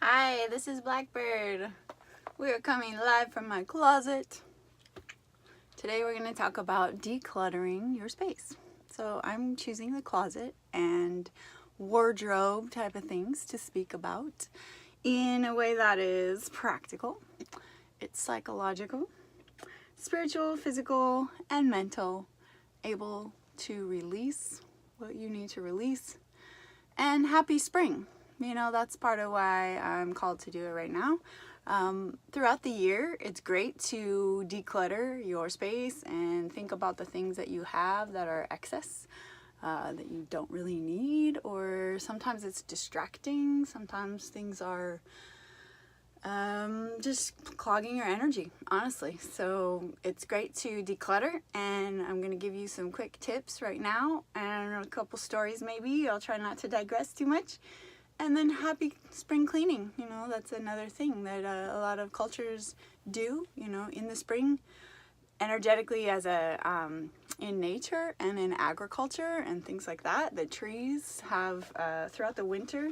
Hi, this is Blackbird. We are coming live from my closet. Today we're going to talk about decluttering your space. So I'm choosing the closet and wardrobe type of things to speak about in a way that is practical. It's psychological, spiritual, physical, and mental, able to release what you need to release. And happy spring. You know, that's part of why I'm called to do it right now. Throughout the year, it's great to declutter your space and think about the things that you have that are excess, that you don't really need, or sometimes it's distracting. Sometimes things are just clogging your energy, honestly. So it's great to declutter, and I'm going to give you some quick tips right now and a couple stories maybe. I'll try not to digress too much. And then happy spring cleaning. You know, that's another thing that a lot of cultures do, you know, in the spring, energetically as in nature and in agriculture and things like that. The trees have, throughout the winter,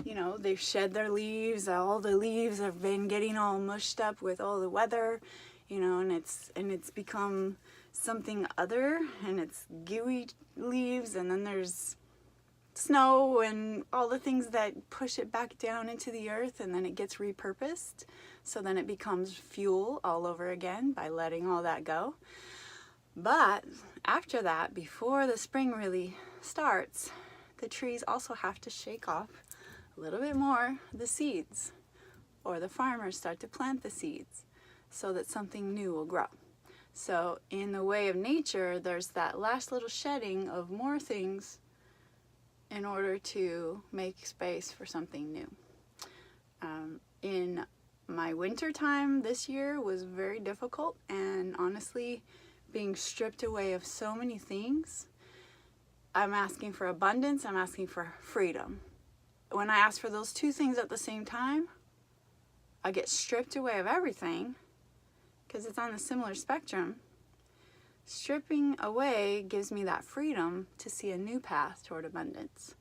you know, they've shed their leaves. All the leaves have been getting all mushed up with all the weather, you know, and it's become something other, and it's gooey leaves, and then there's snow and all the things that push it back down into the earth, and then it gets repurposed, so then it becomes fuel all over again by letting all that go. But after that, before the spring really starts, the trees also have to shake off a little bit more the seeds, or the farmers start to plant the seeds so that something new will grow. So in the way of nature, there's that last little shedding of more things in order to make space for something new. In my winter time this year was very difficult, and honestly, being stripped away of so many things, I'm asking for abundance, I'm asking for freedom. When I ask for those two things at the same time, I get stripped away of everything, because it's on a similar spectrum. Stripping away gives me that freedom to see a new path toward abundance.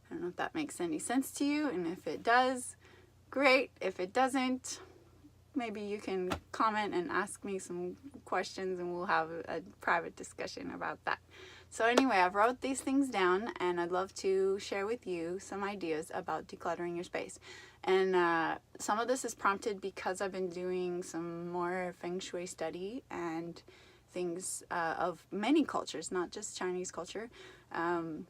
I don't know if that makes any sense to you, and if it does, great. If it doesn't, maybe you can comment and ask me some questions, and we'll have a private discussion about that. So anyway, I've wrote these things down, and I'd love to share with you some ideas about decluttering your space. And some of this is prompted because I've been doing some more feng shui study and things of many cultures, not just Chinese culture. In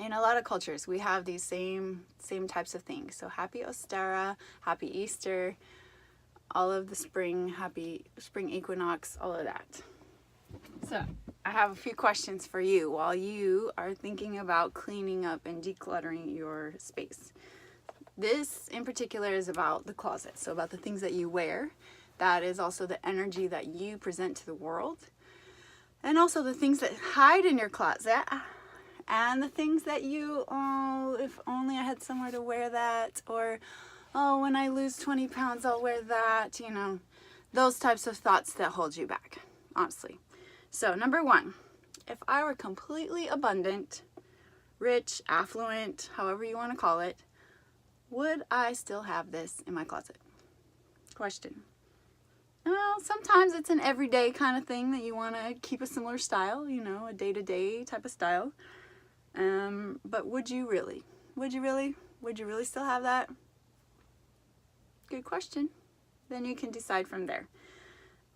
a lot of cultures, we have these same types of things. So happy Ostara, happy Easter, all of the spring, happy spring equinox, all of that. So I have a few questions for you while you are thinking about cleaning up and decluttering your space. This in particular is about the closet, so about the things that you wear. That is also the energy that you present to the world. And also the things that hide in your closet. And the things that you, oh, if only I had somewhere to wear that. Or, oh, when I lose 20 pounds, I'll wear that. You know, those types of thoughts that hold you back, honestly. So, number one, if I were completely abundant, rich, affluent, however you want to call it, would I still have this in my closet? Question. Well, sometimes it's an everyday kind of thing that you want to keep a similar style, you know, a day-to-day type of style. But would you really? Would you really still have that? Good question. Then you can decide from there.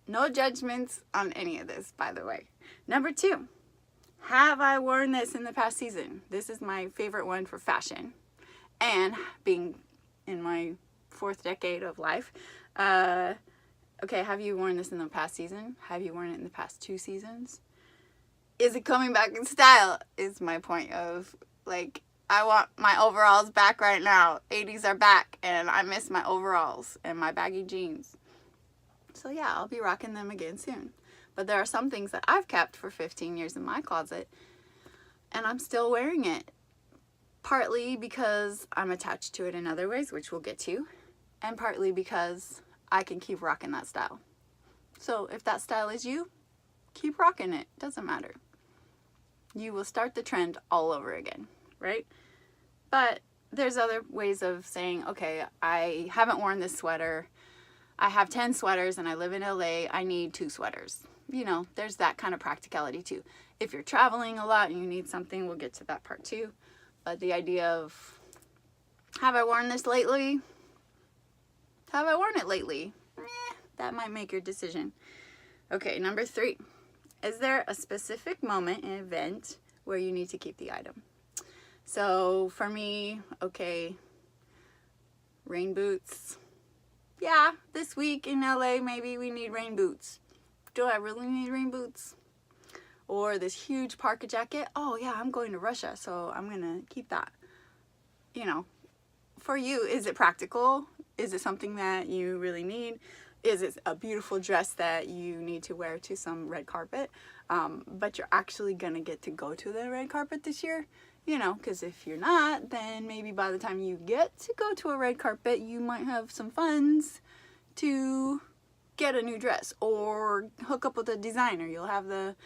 No judgments on any of this, by the way. Number two, have I worn this in the past season? This is my favorite one for fashion. And being in my 4th decade of life, okay, have you worn this in the past season? Have you worn it in the past 2 seasons? Is it coming back in style? Is my point of, like, I want my overalls back right now. 80s are back, and I miss my overalls and my baggy jeans. So yeah, I'll be rocking them again soon. But there are some things that I've kept for 15 years in my closet, and I'm still wearing it. Partly because I'm attached to it in other ways, which we'll get to, and partly because I can keep rocking that style. So if that style is you, keep rocking it. Doesn't matter. You will start the trend all over again, right? But there's other ways of saying, okay, I haven't worn this sweater. I have 10 sweaters and I live in LA. I need 2 sweaters. You know, there's that kind of practicality too. If you're traveling a lot and you need something, we'll get to that part too. But the idea of, have I worn this lately? Have I worn it lately? That might make your decision. Okay, number 3. Is there a specific moment, an event, where you need to keep the item? So for me, okay, rain boots. Yeah, this week in LA, maybe we need rain boots. Do I really need rain boots? Or this huge parka jacket. Oh yeah, I'm going to Russia, so I'm gonna keep that. You know, for you, is it practical? Is it something that you really need? Is it a beautiful dress that you need to wear to some red carpet? But you're actually gonna get to go to the red carpet this year? You know, because if you're not, then maybe by the time you get to go to a red carpet, you might have some funds to get a new dress or hook up with a designer. You'll have the,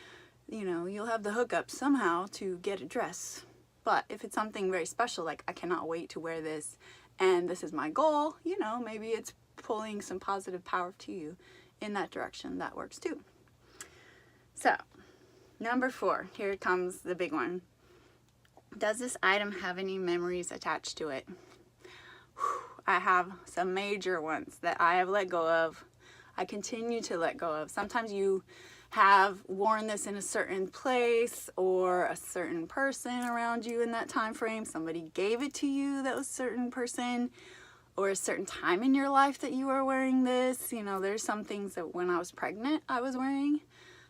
you know, you'll have the hookup somehow to get a dress. But if it's something very special, like I cannot wait to wear this and this is my goal, you know, maybe it's pulling some positive power to you in that direction. That works too. So, number 4, here comes the big one. Does this item have any memories attached to it? I have some major ones that I have let go of. I continue to let go of. Sometimes you have worn this in a certain place or a certain person around you in that time frame. Somebody gave it to you, that was a certain person, or a certain time in your life that you were wearing this. You know, there's some things that when I was pregnant, I was wearing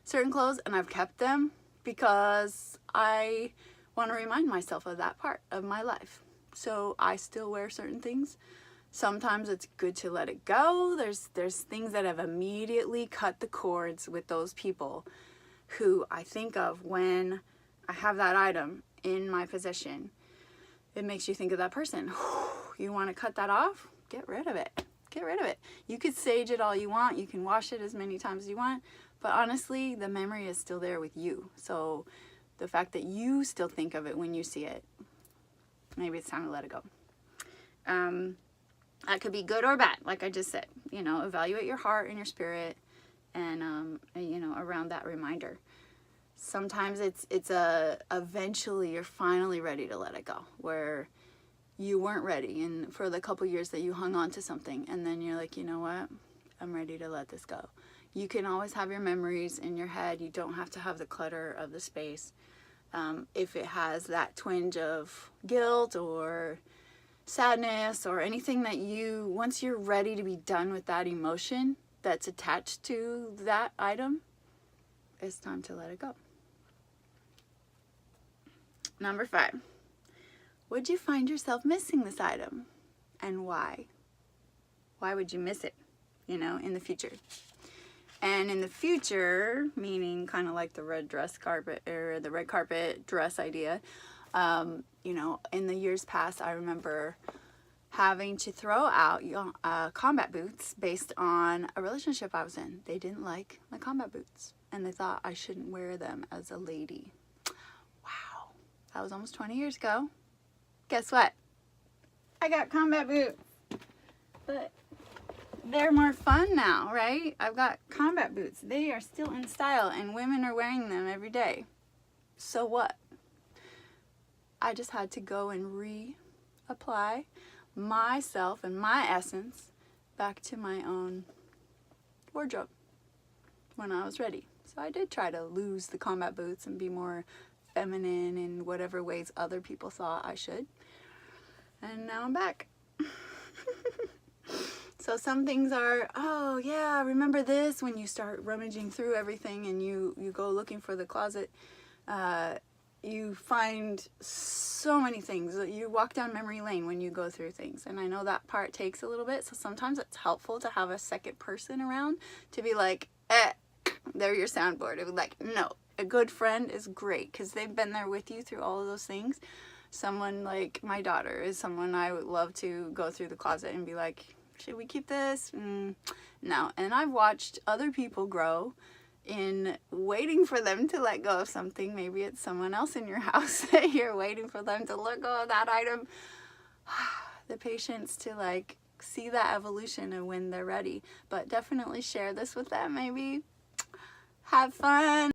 certain clothes and I've kept them because I want to remind myself of that part of my life. So I still wear certain things. Sometimes it's good to let it go. There's things that have immediately cut the cords with those people who I think of when I have that item in my possession. It makes you think of that person. You want to cut that off? Get rid of it. Get rid of it. You could sage it all you want. You can wash it as many times as you want. But honestly, the memory is still there with you. So the fact that you still think of it when you see it, maybe it's time to let it go. That could be good or bad, like I just said. You know, evaluate your heart and your spirit, and you know, around that reminder. Sometimes it's eventually you're finally ready to let it go, where you weren't ready, and for the couple years that you hung on to something, and then you're like, you know what, I'm ready to let this go. You can always have your memories in your head. You don't have to have the clutter of the space. If it has that twinge of guilt or sadness or anything that you, once you're ready to be done with that emotion that's attached to that item, it's time to let it go. Number 5, would you find yourself missing this item, and why? Why would you miss it, you know, in the future? And in the future, meaning kind of like the red dress carpet or the red carpet dress idea, you know, in the years past, I remember having to throw out combat boots based on a relationship I was in. They didn't like my combat boots and they thought I shouldn't wear them as a lady. Wow, that was almost 20 years ago. Guess what? I got combat boots, but they're more fun now, right? I've got combat boots. They are still in style and women are wearing them every day. So what? I just had to go and reapply myself and my essence back to my own wardrobe when I was ready. So I did try to lose the combat boots and be more feminine in whatever ways other people thought I should. And now I'm back. So some things are, oh yeah, remember this, when you start rummaging through everything and you go looking for the closet, you find so many things. You walk down memory lane when you go through things. And I know that part takes a little bit, so sometimes it's helpful to have a second person around to be like, they're your soundboard. It was like, no, a good friend is great because they've been there with you through all of those things. Someone like my daughter is someone I would love to go through the closet and be like, should we keep this? No. And I've watched other people grow in waiting for them to let go of something. Maybe it's someone else in your house that you're waiting for them to let go of that item. the patience to like see that evolution and when they're ready. But definitely share this with them, maybe have fun.